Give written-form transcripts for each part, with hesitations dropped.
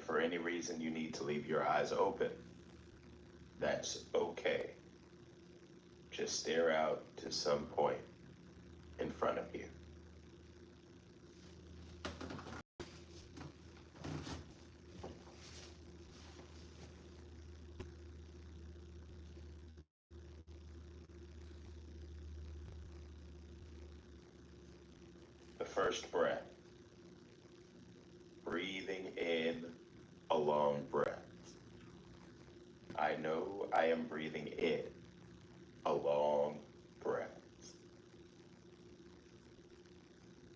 if for any reason you need to leave your eyes open, that's okay. Just stare out to some point in front of you. The first breath, breathing in a long breath. I know I am breathing in a long breath.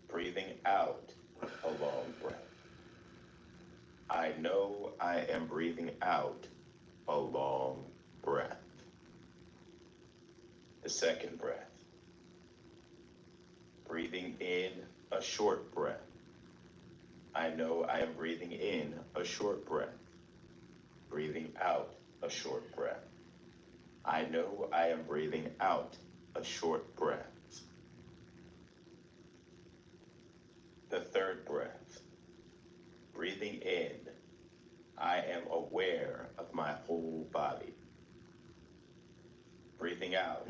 Breathing out a long breath. I know I am breathing out a long breath. The second breath, breathing in a short breath. I know I am breathing in a short breath. Breathing out a short breath. I know I am breathing out a short breath. The third breath, breathing in, I am aware of my whole body. Breathing out,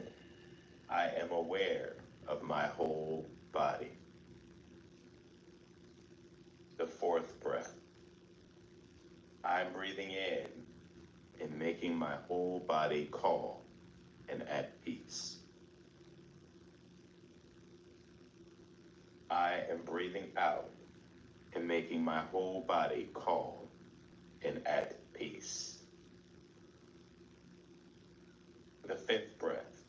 I am aware of my whole body. The fourth breath, I'm breathing in and making my whole body calm and at peace. I am breathing out and making my whole body calm and at peace. The fifth breath,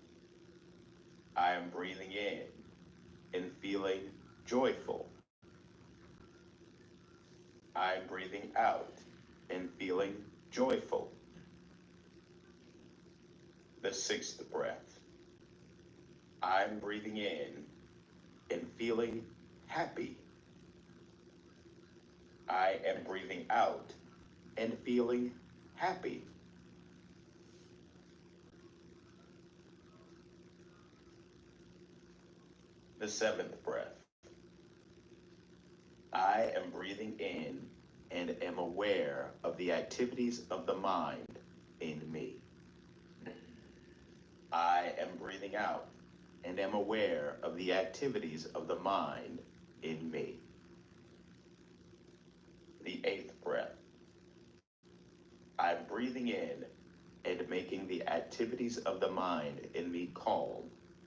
I am breathing in and feeling joyful. I am breathing out and feeling joyful. The sixth breath, I'm breathing in and feeling happy. I am breathing out and feeling happy. The seventh breath, I am breathing in and am aware of the activities of the mind in me. I am breathing out and am aware of the activities of the mind in me. The eighth breath, I'm breathing in and making the activities of the mind in me calm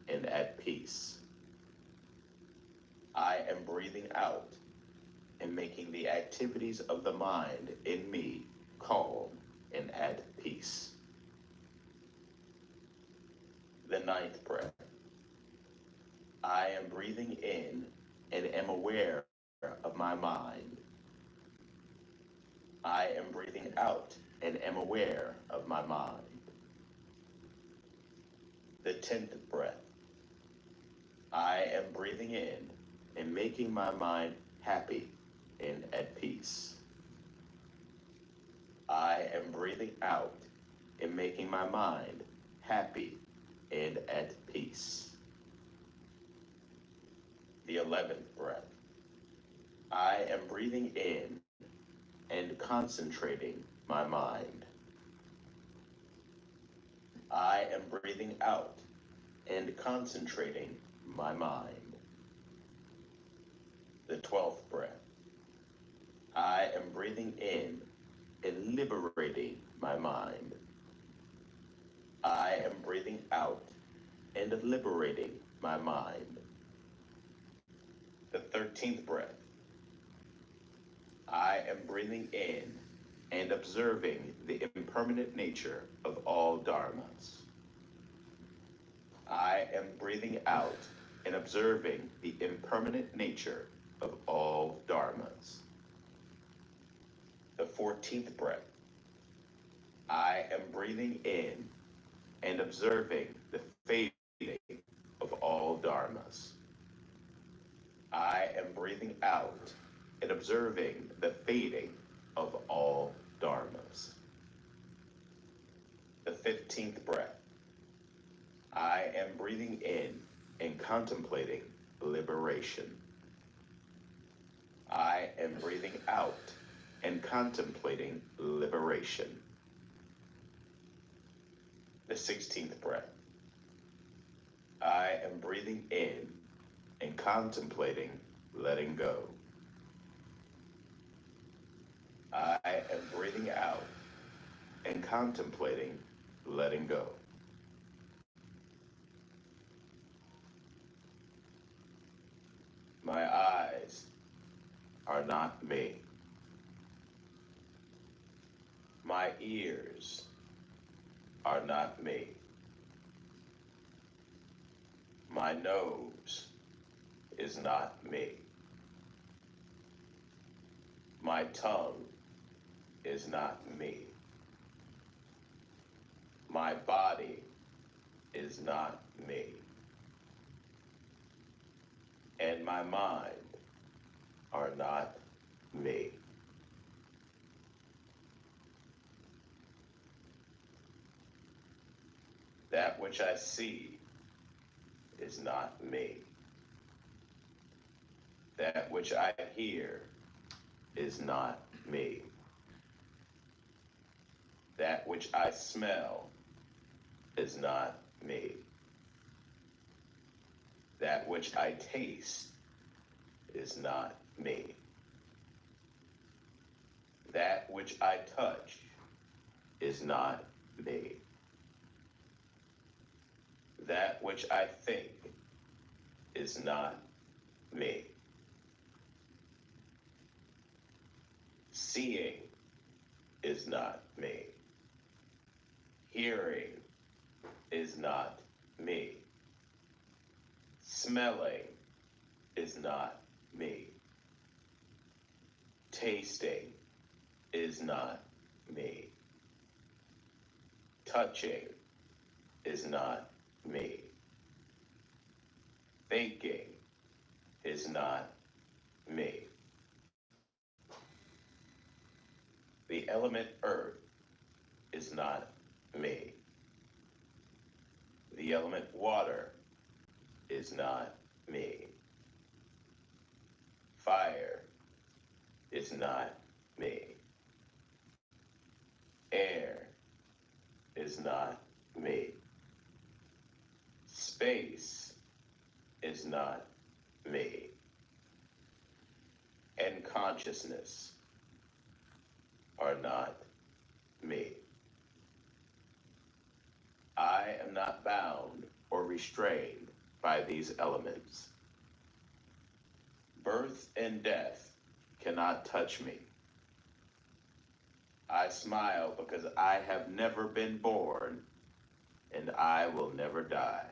and at peace. I am breathing out and making the activities of the mind in me calm and at peace. The ninth breath, I am breathing in and am aware of my mind. I am breathing out and am aware of my mind. The 10th breath, I am breathing in and making my mind happy and at peace. I am breathing out and making my mind happy and at peace. The 11th breath, I am breathing in and concentrating my mind. I am breathing out and concentrating my mind. The 12th breath, I am breathing in and liberating my mind. I am breathing out and liberating my mind. The 13th breath, I am breathing in and observing the impermanent nature of all dharmas. I am breathing out and observing the impermanent nature of all dharmas. The 14th breath, I am breathing in and observing the fading of all dharmas. I am breathing out and observing the fading of all dharmas. The 15th breath, I am breathing in and contemplating liberation. I am breathing out and contemplating liberation. The 16th breath. I am breathing in and contemplating letting go. I am breathing out and contemplating letting go. My eyes are not me. My ears are not me. My nose is not me. My tongue is not me. My body is not me. And my mind are not me. That which I see is not me. That which I hear is not me. That which I smell is not me. That which I taste is not me. That which I touch is not me. That which I think is not me. Seeing is not me. Hearing is not me. Smelling is not me. Tasting is not me. Touching is not me. Thinking is not me. The element earth is not me. The element water is not me. Fire is not me. Air is not me. Space is not me. And consciousness are not me. I am not bound or restrained by these elements. Birth and death cannot touch me. I smile because I have never been born and I will never die.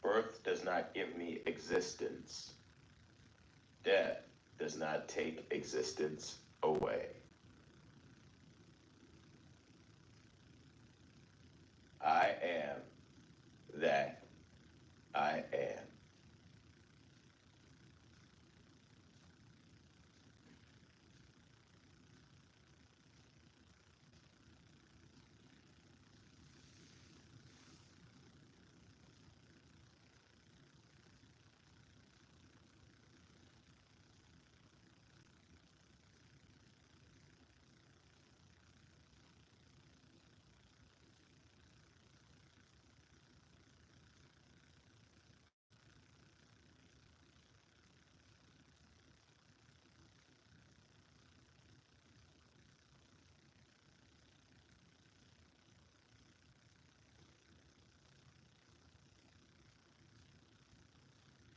Birth does not give me existence. Death does not take existence away. I am that I am.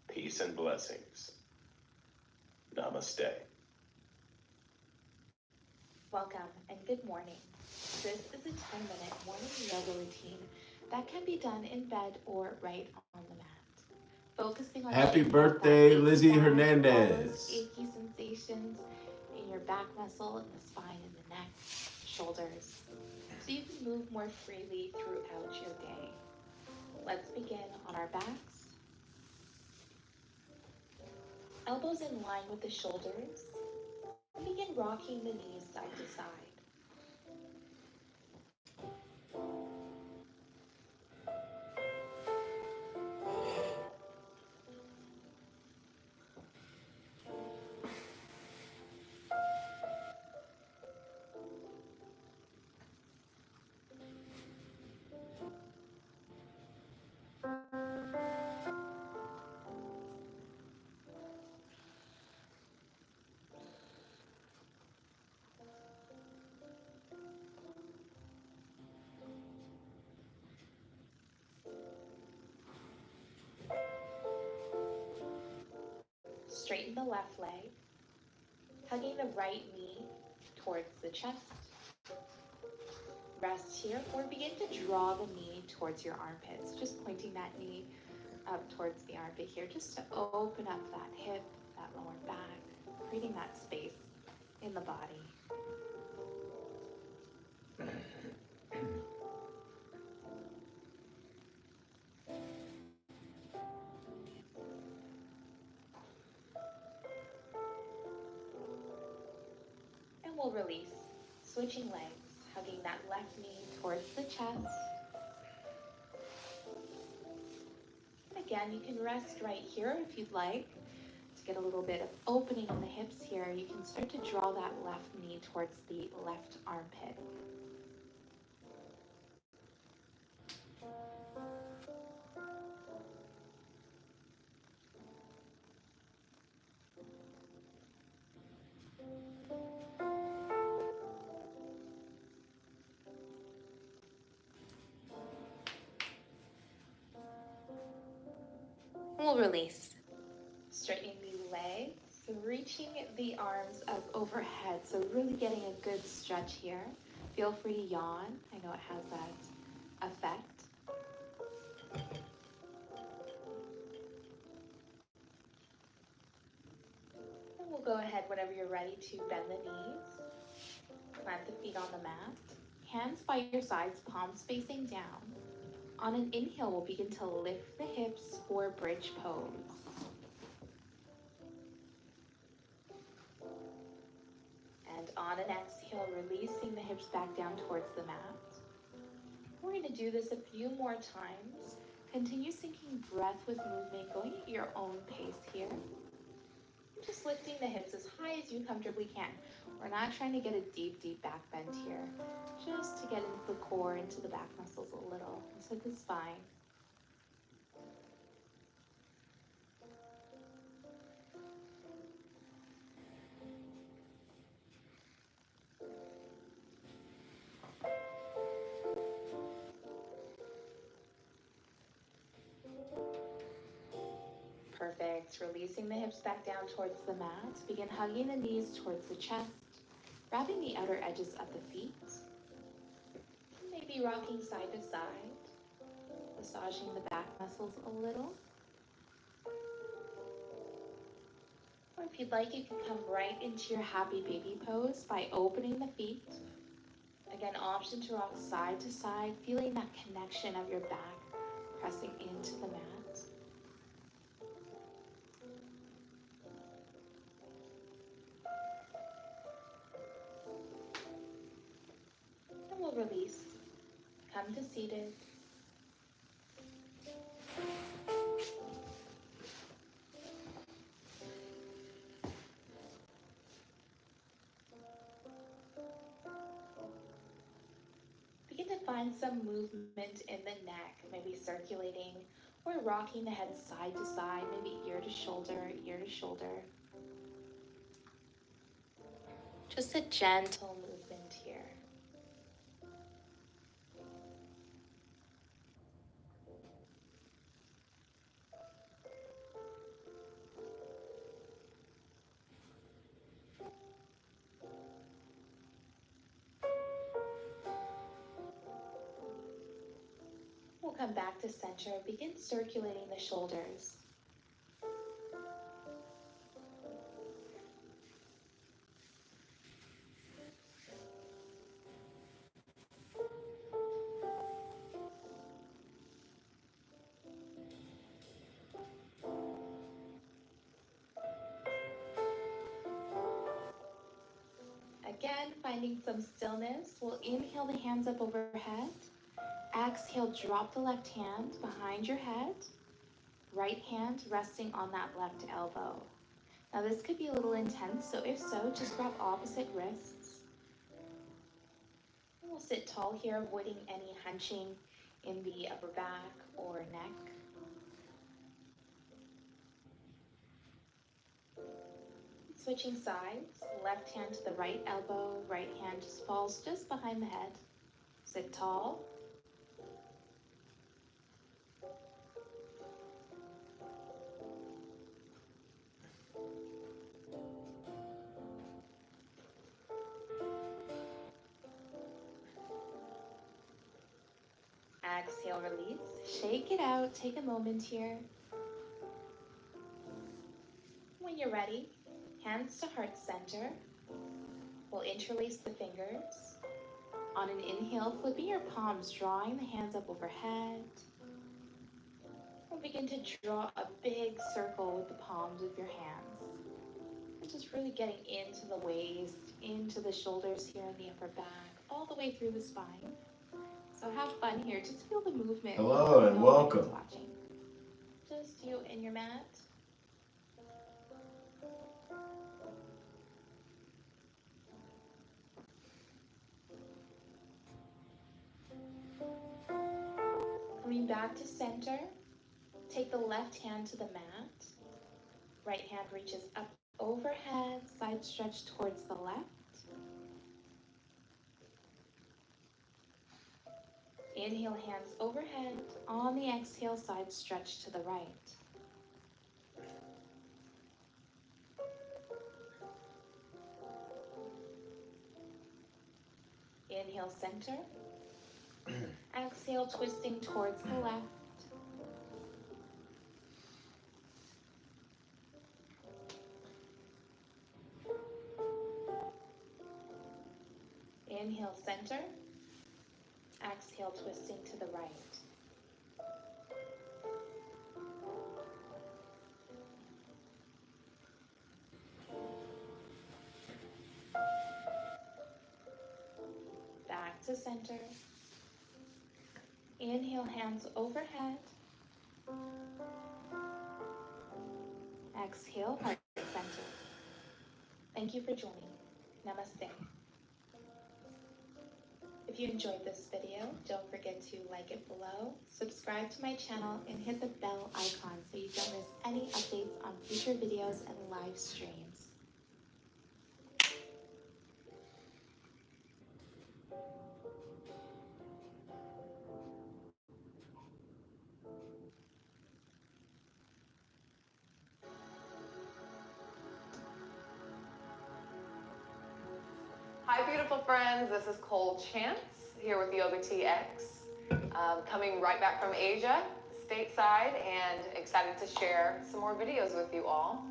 Peace and blessings. Namaste. Welcome and good morning. This is a 10-minute morning yoga routine that can be done in bed or right on the mat. Focusing on Happy getting off that birthday, achy Lizzie back, all those Hernandez. achy sensations in your back muscle, in the spine, in the neck, shoulders, so you can move more freely throughout your day. Let's begin on our backs. Elbows in line with the shoulders. And begin rocking the knees side to side. straighten the left leg, hugging the right knee towards the chest. Rest here, or begin to draw the knee towards your armpits, just pointing that knee up towards the armpit here, just to open up that hip, that lower back, creating that space in the body. And we'll release, switching legs, hugging that left knee towards the chest. Again, you can rest right here if you'd like. To get a little bit of opening in the hips here, you can start to draw that left knee towards the left armpit. We'll release. Straightening the legs, reaching the arms up overhead. So really getting a good stretch here. Feel free to yawn. I know it has that effect. And we'll go ahead whenever you're ready to bend the knees. Plant the feet on the mat. Hands by your sides, palms facing down. On an inhale, we'll begin to lift the hips for bridge pose. And on an exhale, releasing the hips back down towards the mat. We're going to do this a few more times. Continue syncing breath with movement, going at your own pace here. Just lifting the hips as high as you comfortably can. We're not trying to get a deep, deep back bend here. Just to get into the core, into the back muscles a little, into the spine. Perfect. Releasing the hips back down towards the mat. Begin hugging the knees towards the chest, wrapping the outer edges of the feet. Maybe rocking side to side, massaging the back muscles a little. Or if you'd like, you can come right into your happy baby pose by opening the feet. Again, option to rock side to side, feeling that connection of your back pressing into the mat. And we'll release. Come to seated. Begin to find some movement in the neck, maybe circulating or rocking the head side to side, maybe ear to shoulder, ear to shoulder. Just a gentle movement here. We'll come back to center. Begin circulating the shoulders. Again, finding some stillness. We'll inhale the hands up overhead. Exhale, drop the left hand behind your head. Right hand resting on that left elbow. Now this could be a little intense, so if so, just grab opposite wrists. And we'll sit tall here, avoiding any hunching in the upper back or neck. Switching sides, left hand to the right elbow, right hand just falls just behind the head. Sit tall. Exhale, release. Shake it out. Take a moment here. When you're ready, hands to heart center. We'll interlace the fingers. On an inhale, flipping your palms, drawing the hands up overhead. We'll begin to draw a big circle with the palms of your hands. We're just really getting into the waist, into the shoulders here in the upper back, all the way through the spine. So have fun here. Just feel the movement. Hello and welcome. Watching. Just you and your mat. Coming back to center. Take the left hand to the mat. Right hand reaches up overhead, side stretch towards the left. Inhale, hands overhead. On the exhale, side stretch to the right. Inhale, center. Exhale, twisting towards the left. Inhale, center. Exhale, twisting to the right. Back to center. Inhale, hands overhead. Exhale, heart center. Thank you for joining. Namaste. If you enjoyed this video, don't forget to like it below, subscribe to my channel, and hit the bell icon so you don't miss any updates on future videos and live streams. Hi, beautiful friends. This is Cole Chance here with Yoga TX, coming right back from Asia, stateside, and excited to share some more videos with you all.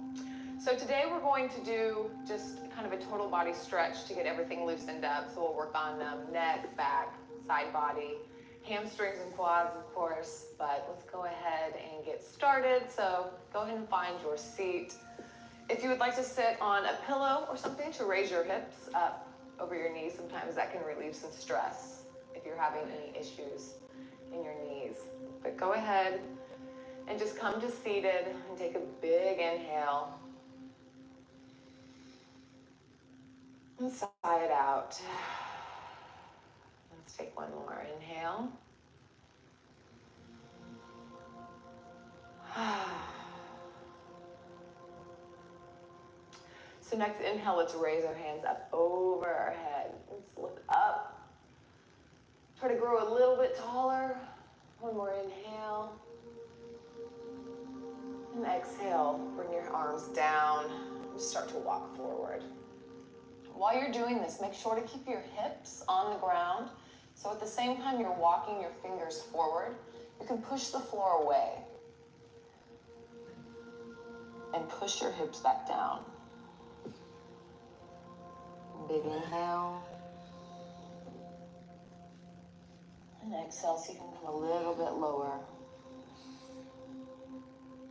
So today we're going to do just kind of a total body stretch to get everything loosened up. So we'll work on neck, back, side body, hamstrings and quads, of course. But let's go ahead and get started. So go ahead and find your seat. If you would like to sit on a pillow or something to raise your hips up over your knees, sometimes that can relieve some stress if you're having any issues in your knees. But go ahead and just come to seated and take a big inhale. And sigh it out. Let's take one more inhale. So next inhale, let's raise our hands up over our head. Let's lift up. Try to grow a little bit taller. One more inhale. And exhale, bring your arms down and start to walk forward. While you're doing this, make sure to keep your hips on the ground. So at the same time you're walking your fingers forward, you can push the floor away and push your hips back down. Big inhale. And exhale so you can come a little bit lower.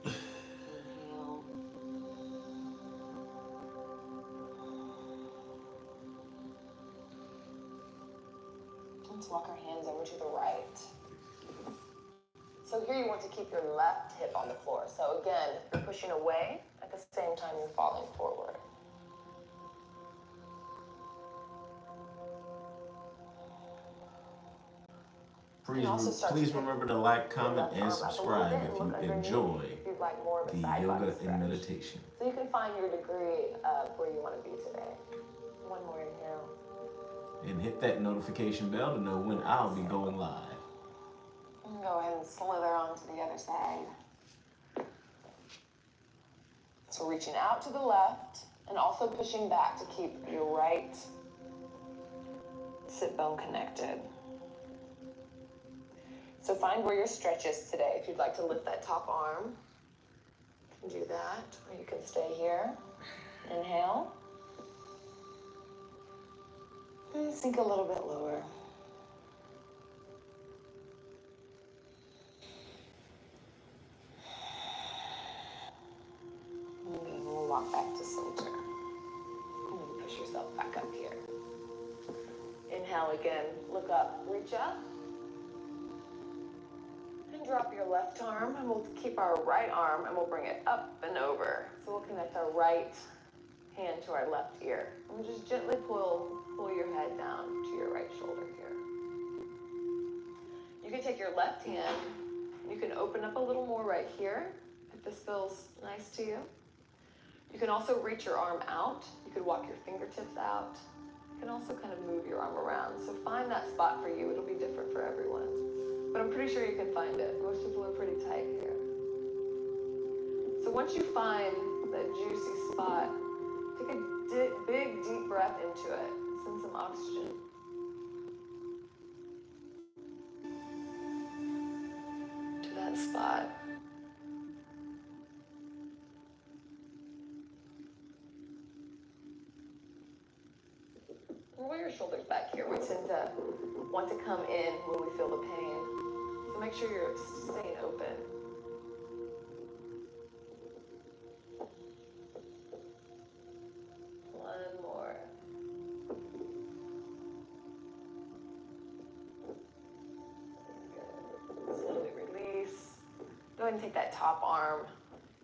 Inhale. Let's walk our hands over to the right. So here you want to keep your left hip on the floor. So again, you're pushing away, at the same time you're falling forward. Please remember to like, comment, and subscribe if you enjoy the yoga and meditation. So you can find your degree of where you want to be today. One more inhale. And hit that notification bell to know when I'll be going live. And go ahead and slither on to the other side. So reaching out to the left and also pushing back to keep your right sit bone connected. So find where your stretch is today. If you'd like to lift that top arm, you can do that, or you can stay here. Inhale. And sink a little bit lower. And then we'll walk back to center. And then push yourself back up here. Inhale again, look up, reach up. And drop your left arm, and we'll keep our right arm, and we'll bring it up and over. So we'll connect our right hand to our left ear. And we'll just gently pull your head down to your right shoulder here. You can take your left hand, you can open up a little more right here, if this feels nice to you. You can also reach your arm out. You could walk your fingertips out. You can also kind of move your arm around. So find that spot for you. It'll be different for everyone. But I'm pretty sure you can find it. Most people are pretty tight here. So once you find that juicy spot, take a big, deep breath into it. Send some oxygen. To that spot. Roll your shoulders back here. We tend to want to come in when we feel the pain. So make sure you're staying open. One more. Good. Slowly release. Go ahead and take that top arm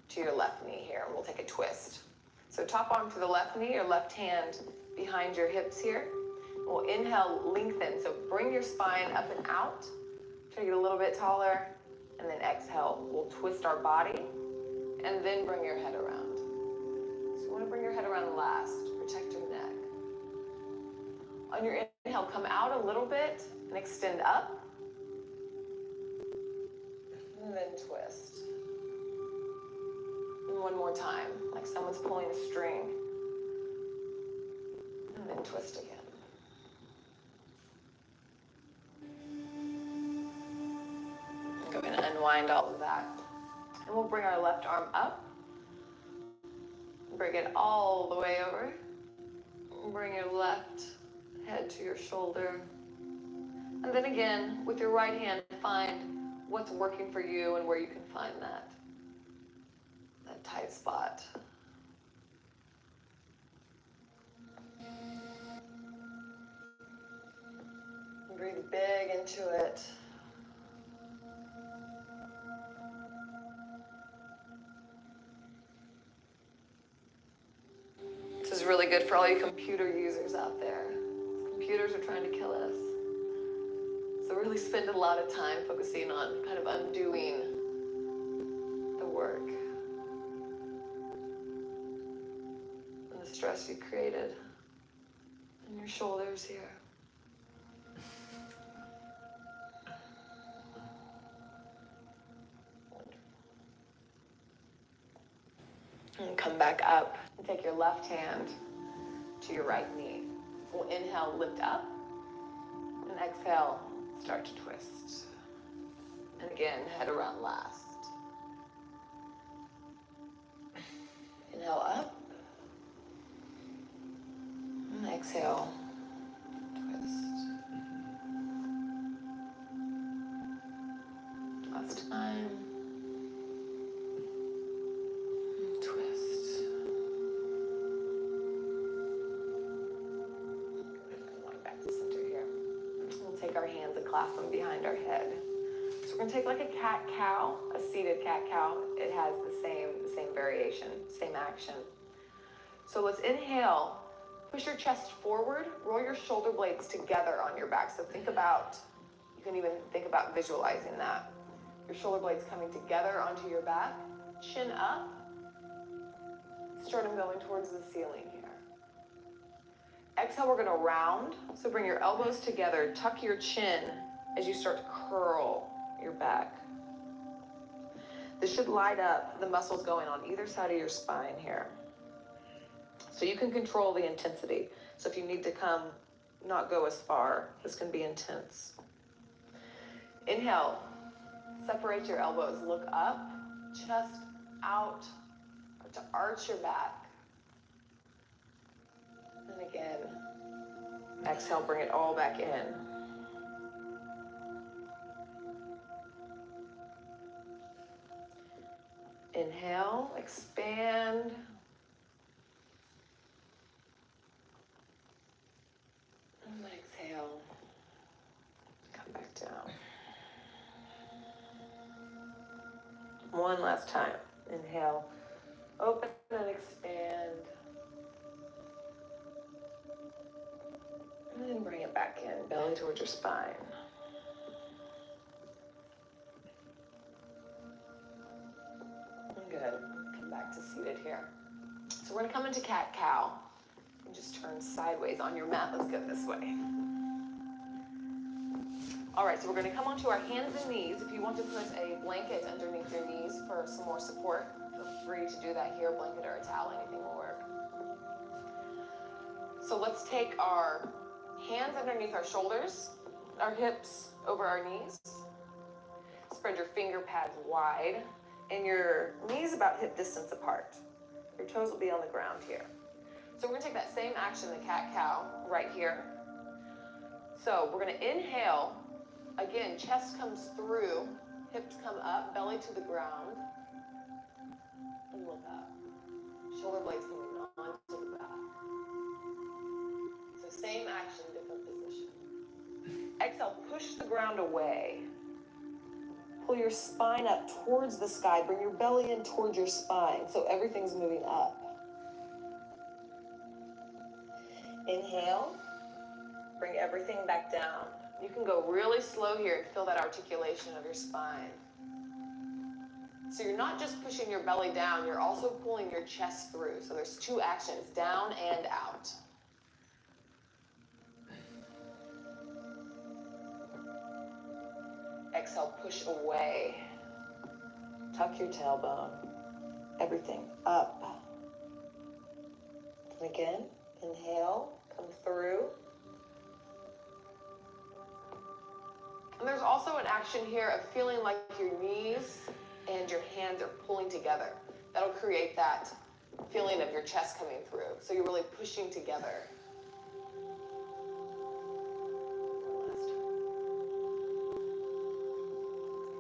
to your left knee here. We'll take a twist. So top arm to the left knee, your left hand behind your hips here. We'll inhale, lengthen. So bring your spine up and out. Try to get a little bit taller. And then exhale. We'll twist our body. And then bring your head around. So you want to bring your head around last. Protect your neck. On your inhale, come out a little bit and extend up. And then twist. And one more time, like someone's pulling a string. And then twist again. Go ahead and unwind all of that. And we'll bring our left arm up. Bring it all the way over. Bring your left head to your shoulder. And then again, with your right hand, find what's working for you and where you can find that tight spot. Breathe big into it. This is really good for all you computer users out there. Computers are trying to kill us. So really spend a lot of time focusing on kind of undoing the work and the stress you created in your shoulders here. And come back up and take your left hand to your right knee. We'll inhale, lift up, and exhale, start to twist. And again, head around last. Inhale up, and exhale, twist. Last time. Our hands and clasp them behind our head. So we're going to take like a cat-cow, a seated cat-cow. It has the same variation, same action. So let's inhale, push your chest forward, roll your shoulder blades together on your back. So you can even think about visualizing that. Your shoulder blades coming together onto your back, chin up, sternum going towards the ceiling here. Exhale, we're going to round. So bring your elbows together, tuck your chin as you start to curl your back. This should light up the muscles going on either side of your spine here. So you can control the intensity. So if you need to not go as far, this can be intense. Inhale, Separate your elbows, look up, chest out, or to arch your back. And again, exhale, bring it all back in. Inhale, expand. And then exhale, come back down. One last time. Inhale, open and expand. And then bring it back in, belly towards your spine. Good. Come back to seated here. So we're gonna come into cat-cow and just turn sideways on your mat. Let's go this way. All right, so we're gonna come onto our hands and knees. If you want to put a blanket underneath your knees for some more support, feel free to do that here. Blanket or a towel, anything will work. So let's take our hands underneath our shoulders, our hips over our knees. Spread your finger pads wide and your knees about hip distance apart. Your toes will be on the ground here. So we're gonna take that same action, the cat-cow, right here. So we're gonna inhale. Again, chest comes through, hips come up, belly to the ground, and look up. Shoulder blades coming onto the back. So same action, different position. Exhale, push the ground away. Pull your spine up towards the sky. Bring your belly in towards your spine, so everything's moving up. Inhale, bring everything back down. You can go really slow here and feel that articulation of your spine. So you're not just pushing your belly down, you're also pulling your chest through. So there's two actions, down and out. Exhale, push away. Tuck your tailbone. Everything up. And again, inhale, come through. And there's also an action here of feeling like your knees and your hands are pulling together. That'll create that feeling of your chest coming through. So you're really pushing together.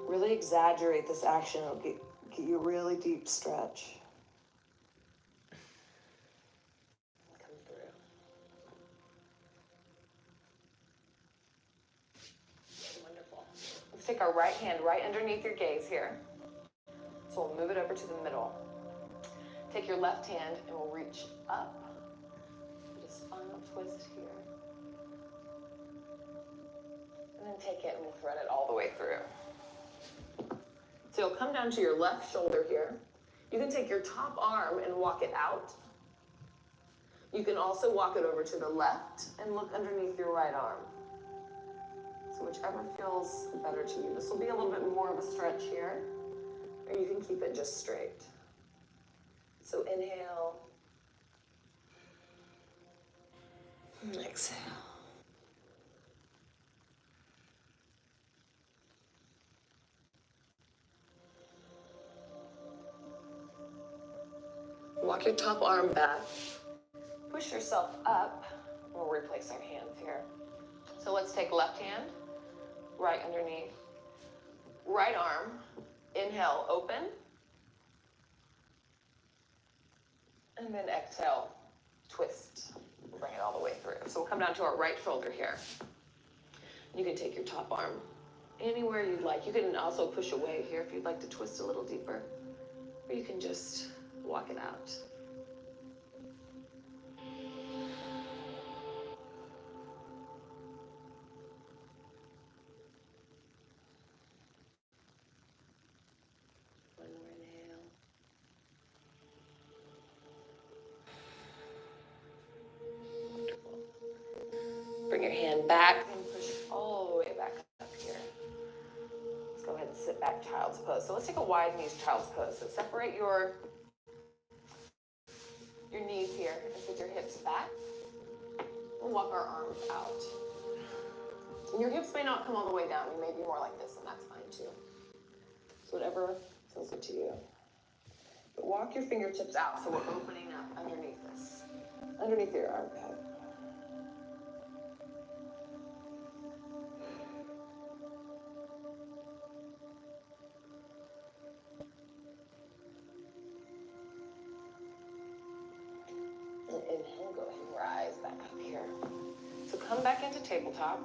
Really exaggerate this action. It'll get you a really deep stretch. Come through. Wonderful. Let's take our right hand right underneath your gaze here. So we'll move it over to the middle. Take your left hand and we'll reach up. Just final twist here. And then take it and we'll thread it all the way through. So you'll come down to your left shoulder here. You can take your top arm and walk it out. You can also walk it over to the left and look underneath your right arm. So whichever feels better to you. This will be a little bit more of a stretch here, or you can keep it just straight. So inhale. And exhale. Walk your top arm back. Push yourself up. We'll replace our hands here. So let's take left hand, right underneath. Right arm, inhale, open. And then exhale, twist. Bring it all the way through. So we'll come down to our right shoulder here. You can take your top arm anywhere you'd like. You can also push away here if you'd like to twist a little deeper. Or you can just walk it out. One more inhale. Wonderful. Bring your hand back and push all the way back up here. Let's go ahead and sit back, child's pose. So let's take a wide knees child's pose. So separate your knees here and put your hips back. We'll walk our arms out. And your hips may not come all the way down. You may be more like this, and that's fine too. So whatever feels good to you. But walk your fingertips out so we're opening up underneath this, underneath your armpit. And inhale, go ahead and rise back up here. So come back into tabletop.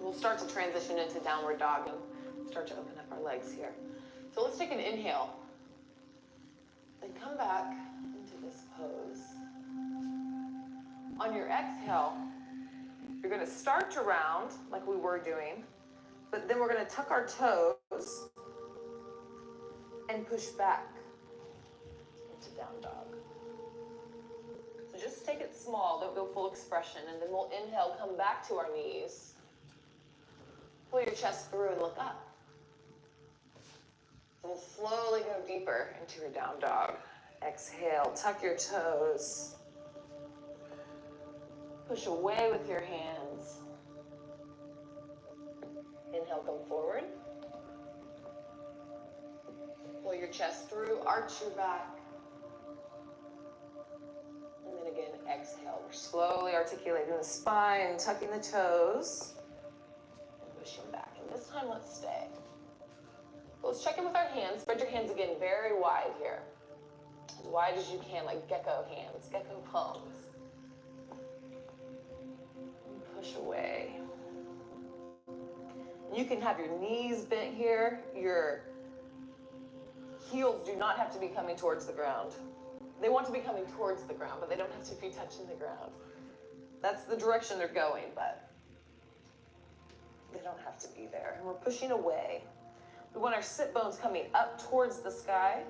We'll start to transition into downward dog and start to open up our legs here. So let's take an inhale. Then come back into this pose. On your exhale, you're going to start to round like we were doing, but then we're going to tuck our toes and push back into down dog. So just take it small, don't go full expression, and then we'll inhale, come back to our knees. Pull your chest through and look up. So we'll slowly go deeper into your down dog. Exhale, tuck your toes. Push away with your hands. Inhale, come forward. Pull your chest through, arch your back. And then again, exhale. We're slowly articulating the spine, tucking the toes, and pushing back. And this time, let's stay. Let's check in with our hands. Spread your hands again very wide here. As wide as you can, like gecko hands, gecko palms. And push away. You can have your knees bent here. Your heels do not have to be coming towards the ground. They want to be coming towards the ground, but they don't have to be touching the ground. That's the direction they're going, but they don't have to be there. And we're pushing away. We want our sit bones coming up towards the sky.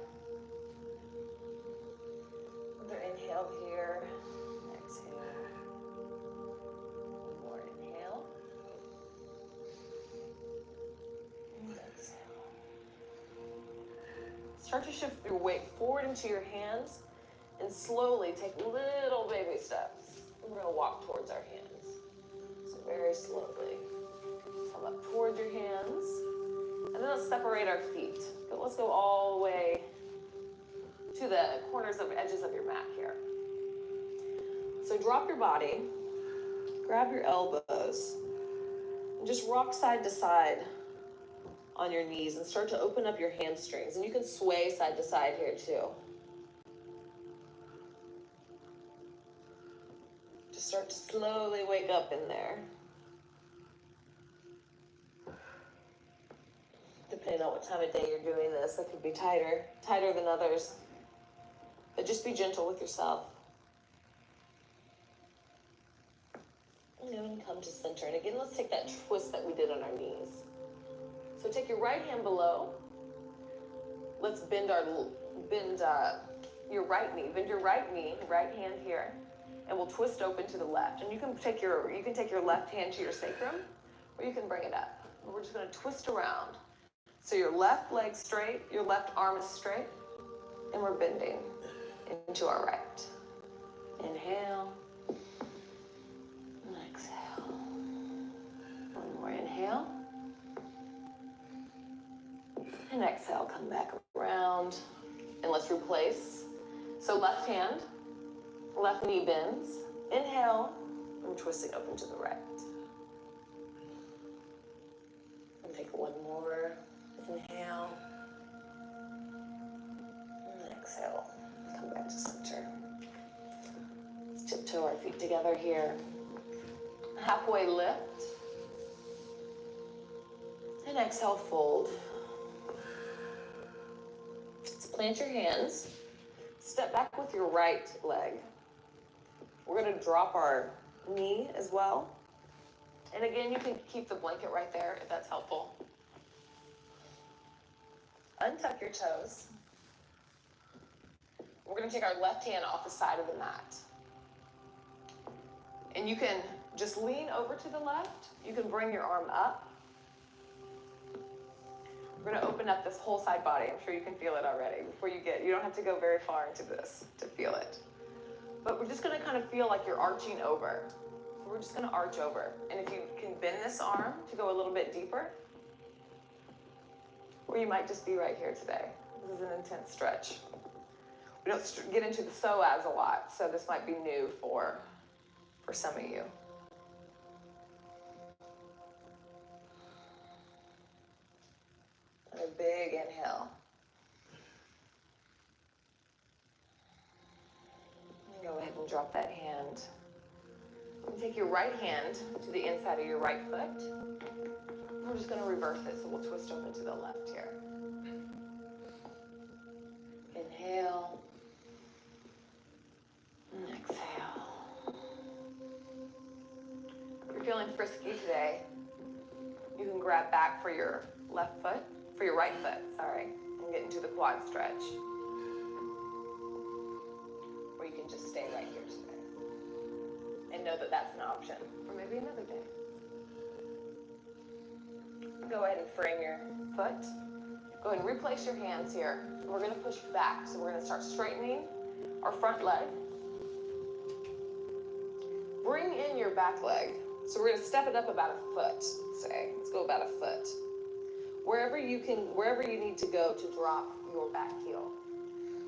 Another inhale here. Exhale. One more inhale. And exhale. Start to shift your weight forward into your hands and slowly take little baby steps. We're going to walk towards our hands. So very slowly. Come up towards your hands. And then let's separate our feet. But let's go all the way to the corners of edges of your mat here. So drop your body, grab your elbows, and just rock side to side on your knees and start to open up your hamstrings. And you can sway side to side here too. Just start to slowly wake up in there. Depending on what time of day you're doing this, it could be tighter than others. But just be gentle with yourself. And then come to center. And again, let's take that twist that we did on our knees. So take your right hand below. Let's bend your right knee. Bend your right knee, right hand here, and we'll twist open to the left. And you can take your left hand to your sacrum, or you can bring it up. And we're just going to twist around. So your left leg straight, your left arm is straight, and we're bending into our right. Inhale, and exhale. One more inhale. And exhale, come back around, and let's replace. So left hand, left knee bends. Inhale, and twisting open to the right. And take one more. Inhale, and exhale. Come back to center. Let's tiptoe our feet together here. Halfway lift. And exhale, fold. Let's plant your hands. Step back with your right leg. We're going to drop our knee as well. And again, you can keep the blanket right there if that's helpful. Untuck your toes. We're going to take our left hand off the side of the mat. And you can just lean over to the left. You can bring your arm up. We're going to open up this whole side body. I'm sure you can feel it already. You don't have to go very far into this to feel it. But we're just going to kind of feel like you're arching over. So we're just going to arch over. And if you can bend this arm to go a little bit deeper. or you might just be right here today. This is an intense stretch. We don't get into the psoas a lot, so this might be new for some of you. And a big inhale. And go ahead and drop that hand. And take your right hand to the inside of your right foot. We're just going to reverse it, so we'll twist open to the left here. Inhale. And exhale. If you're feeling frisky today, you can grab back for your left foot, for your right foot, sorry, and get into the quad stretch. Or you can just stay right here today. And know that that's an option for maybe another day. Go ahead and frame your foot. Go ahead and replace your hands here. We're going to push back. So we're going to start straightening our front leg. Bring in your back leg. So we're going to step it up about a foot, say. Let's go about a foot. Wherever you need to go to drop your back heel.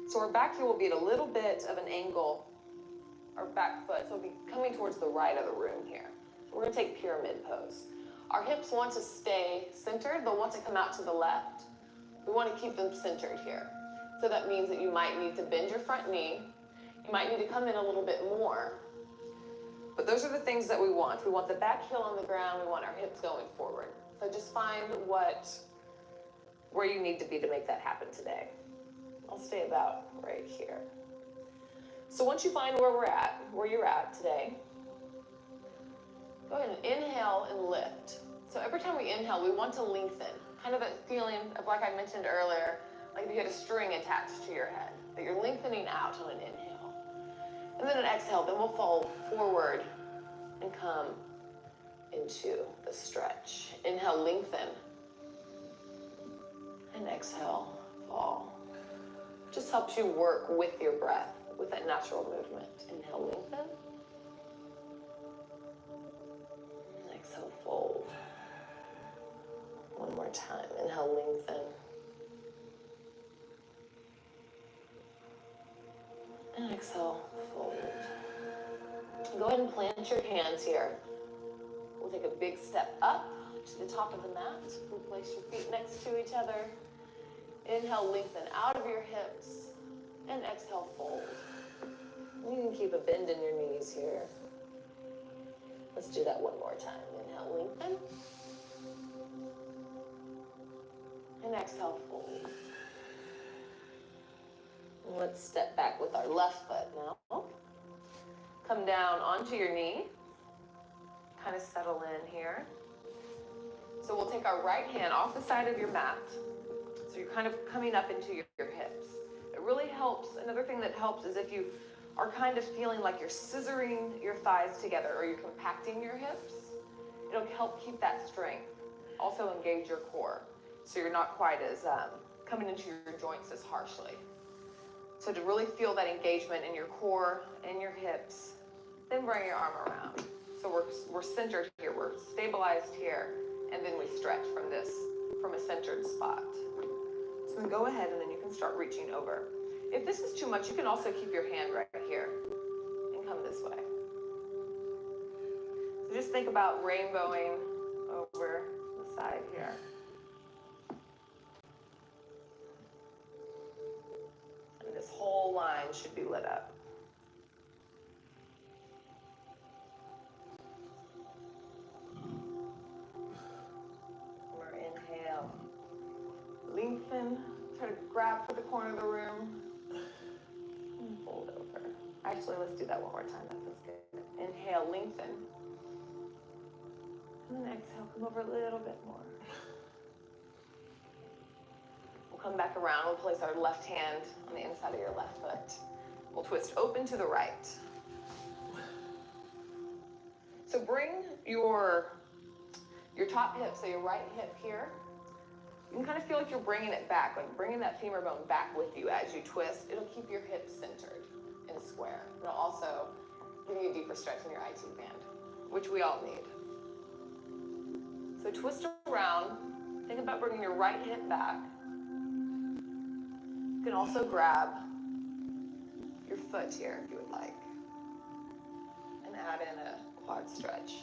So our back heel will be at a little bit of an angle, our back foot, so it'll be coming towards the right of the room here. We're going to take pyramid pose. Our hips want to stay centered. They'll want to come out to the left. We want to keep them centered here. So that means that you might need to bend your front knee. You might need to come in a little bit more. But those are the things that we want. We want the back heel on the ground. We want our hips going forward. So just find where you need to be to make that happen today. I'll stay about right here. So once you find where you're at today, go ahead and inhale and lift. So every time we inhale, we want to lengthen. Kind of a feeling of, like I mentioned earlier, like if you had a string attached to your head, that you're lengthening out on an inhale. And then an exhale, then we'll fall forward and come into the stretch. Inhale, lengthen. And exhale, fall. Just helps you work with your breath, with that natural movement. Inhale, lengthen. And exhale, fold. One more time. Inhale, lengthen. And exhale, fold. Go ahead and plant your hands here. We'll take a big step up to the top of the mat. We'll place your feet next to each other. Inhale, lengthen out of your hips. And exhale, fold. You can keep a bend in your knees here. Let's do that one more time. Inhale, lengthen. And exhale, fold. And let's step back with our left foot now. Come down onto your knee. Kind of settle in here. So we'll take our right hand off the side of your mat. So you're kind of coming up into your hips. It really helps. Another thing that helps is if you are kind of feeling like you're scissoring your thighs together or you're compacting your hips, it'll help keep that strength. Also engage your core, so you're not quite as coming into your joints as harshly. So to really feel that engagement in your core and your hips, then bring your arm around. So we're centered here, we're stabilized here, and then we stretch from a centered spot. So then go ahead and then you can start reaching over. If this is too much, you can also keep your hand right here and come this way. So just think about rainbowing over the side here. And this whole line should be lit up. More inhale. Lengthen. Try to grab for the corner of the room. And fold over. Actually, let's do that one more time. That feels good. Inhale, lengthen. And then exhale, come over a little bit more. We'll come back around. We'll place our left hand on the inside of your left foot. We'll twist open to the right. So bring your top hip, so your right hip here. You can kind of feel like you're bringing it back, like bringing that femur bone back with you as you twist. It'll keep your hips centered and square. It'll also give you a deeper stretch in your IT band, which we all need. So twist around, Think about bringing your right hip back. You can also grab your foot here if you would like, and add in a quad stretch.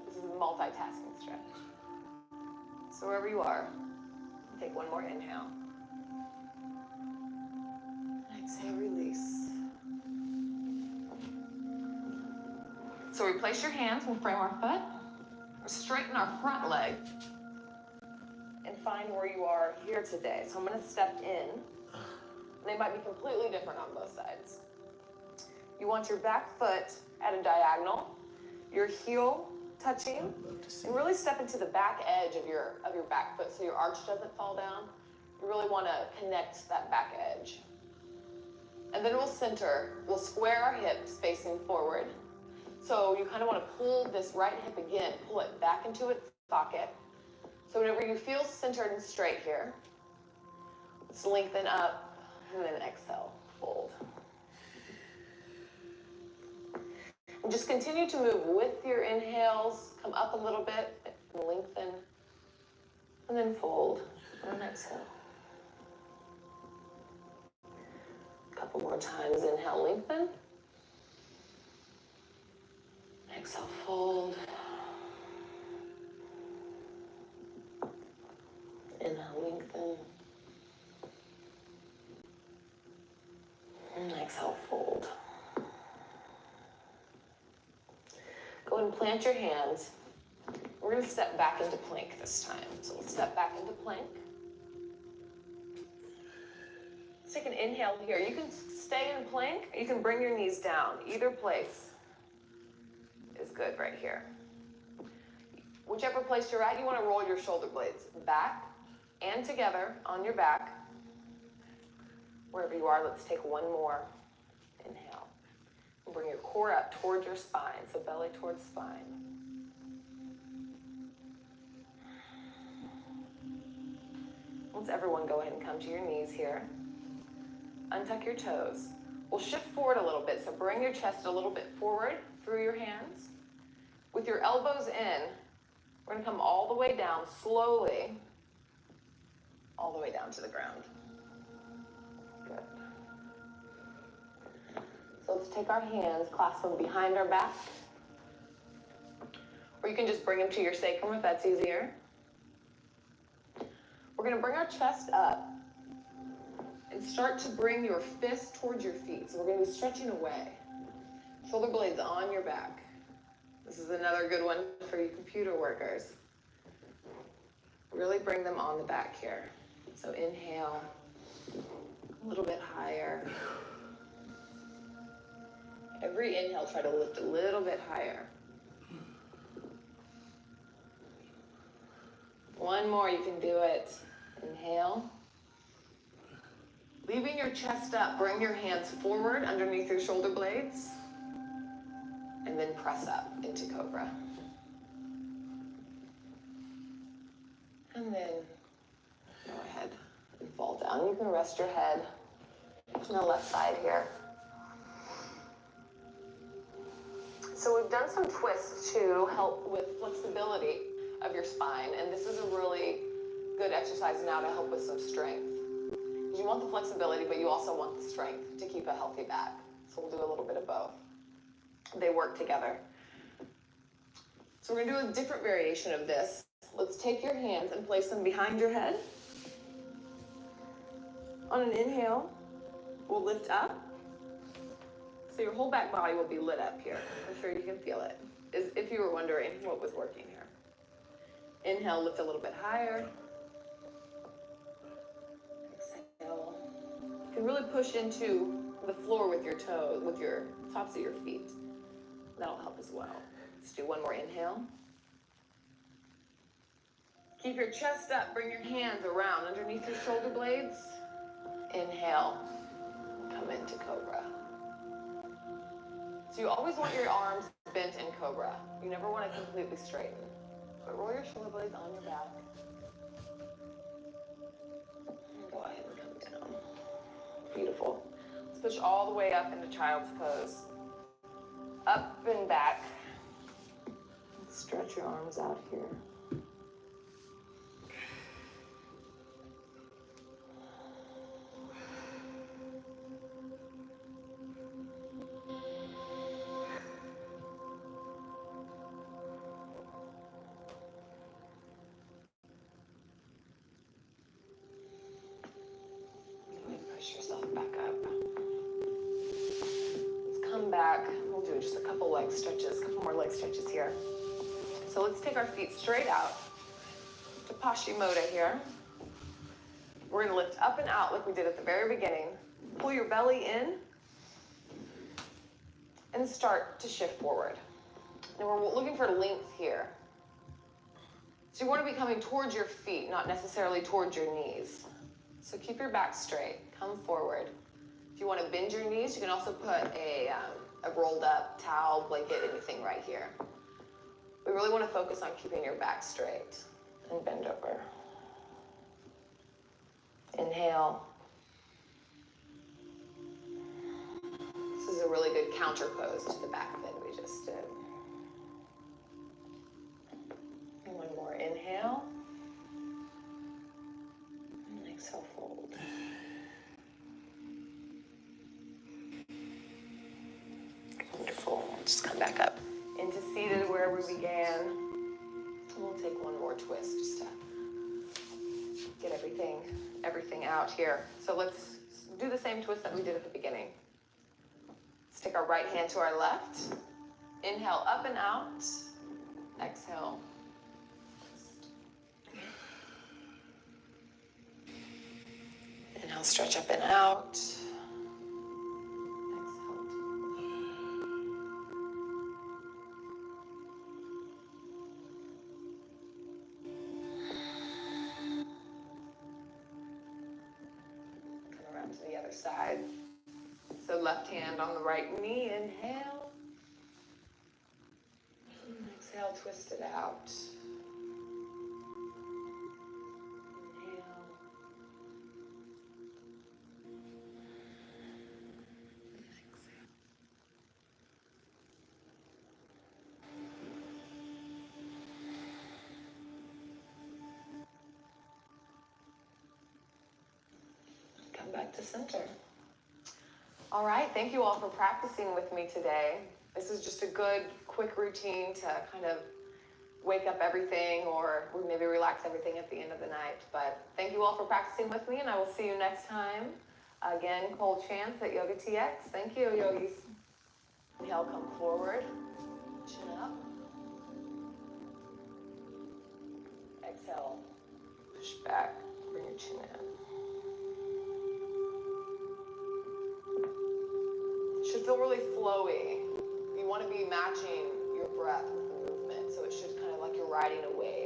This is a multitasking stretch. So wherever you are, take one more inhale. Exhale, release. So we place your hands, we'll frame our foot, straighten our front leg, and find where you are here today. So I'm gonna step in. They might be completely different on both sides. You want your back foot at a diagonal, your heel touching, and really step into the back edge of your back foot so your arch doesn't fall down. You really want to connect that back edge. And then we'll center, we'll square our hips facing forward. So you kind of want to pull this right hip again, pull it back into its socket. So whenever you feel centered and straight here, let's lengthen up and then exhale, fold. And just continue to move with your inhales, come up a little bit, and lengthen, and then fold, and then exhale. A couple more times, inhale, lengthen. Exhale, fold. Inhale, lengthen. And exhale, fold. Go ahead and plant your hands. We're going to step back into plank this time. So we'll step back into plank. Let's take an inhale here. You can stay in plank, or you can bring your knees down. Either place is good right here. Whichever place you're at, you want to roll your shoulder blades back and together on your back. Wherever you are, let's take one more inhale. And bring your core up towards your spine, so belly towards spine. Let's everyone go ahead and come to your knees here. Untuck your toes. We'll shift forward a little bit, so bring your chest a little bit forward through your hands. With your elbows in, we're going to come all the way down slowly, all the way down to the ground. Good. So let's take our hands, clasp them behind our back. Or you can just bring them to your sacrum if that's easier. We're going to bring our chest up and start to bring your fist towards your feet. So we're going to be stretching away. Shoulder blades on your back. This is another good one for you computer workers. Really bring them on the back here. So inhale, a little bit higher. Every inhale, try to lift a little bit higher. One more, you can do it. Inhale. Leaving your chest up, bring your hands forward underneath your shoulder blades. And then press up into cobra. And then go ahead and fall down. You can rest your head on the left side here. So we've done some twists to help with flexibility of your spine, and this is a really good exercise now to help with some strength. You want the flexibility, but you also want the strength to keep a healthy back. So we'll do a little bit of both. They work together. So we're going to do a different variation of this. Let's take your hands and place them behind your head. On an inhale, we'll lift up. So your whole back body will be lit up here. I'm sure you can feel it. If you were wondering what was working here. Inhale, lift a little bit higher. Exhale. You can really push into the floor with your toes, with your tops of your feet. That'll help as well. Let's do one more inhale. Keep your chest up. Bring your hands around underneath your shoulder blades. Inhale. Come into cobra. So you always want your arms bent in cobra. You never want to completely straighten. But roll your shoulder blades on your back. And go ahead and come down. Beautiful. Let's push all the way up into child's pose. Up and back. Stretch your arms out here. do just a couple leg stretches, a couple more leg stretches here. So let's take our feet straight out to Paschimotto here. We're gonna lift up and out like we did at the very beginning. Pull your belly in and start to shift forward. And we're looking for length here. So you want to be coming towards your feet, not necessarily towards your knees. So keep your back straight, come forward. If you want to bend your knees, you can also put a rolled up towel, blanket, anything right here. We really want to focus on keeping your back straight and bend over. Inhale. This is a really good counter pose to the back bend we just did. And one more inhale. And exhale, fold. Wonderful. We'll just come back up into seated where we began. And we'll take one more twist just to get everything out here. So let's do the same twist that we did at the beginning. Let's take our right hand to our left. Inhale up and out. Exhale. Inhale, stretch up and out. To the other side. So left hand on the right knee, inhale. And exhale, twist it out. Inhale. And exhale. Come back to center. All right, thank you all for practicing with me today. This is just a good, quick routine to kind of wake up everything or maybe relax everything at the end of the night. But thank you all for practicing with me, and I will see you next time. Again, cold chants at Yoga TX. Thank you, yogis. Inhale, come forward, chin up. Exhale, push back, bring your chin in. Should feel really flowy. You want to be matching your breath with the movement, so it should kind of like you're riding a wave.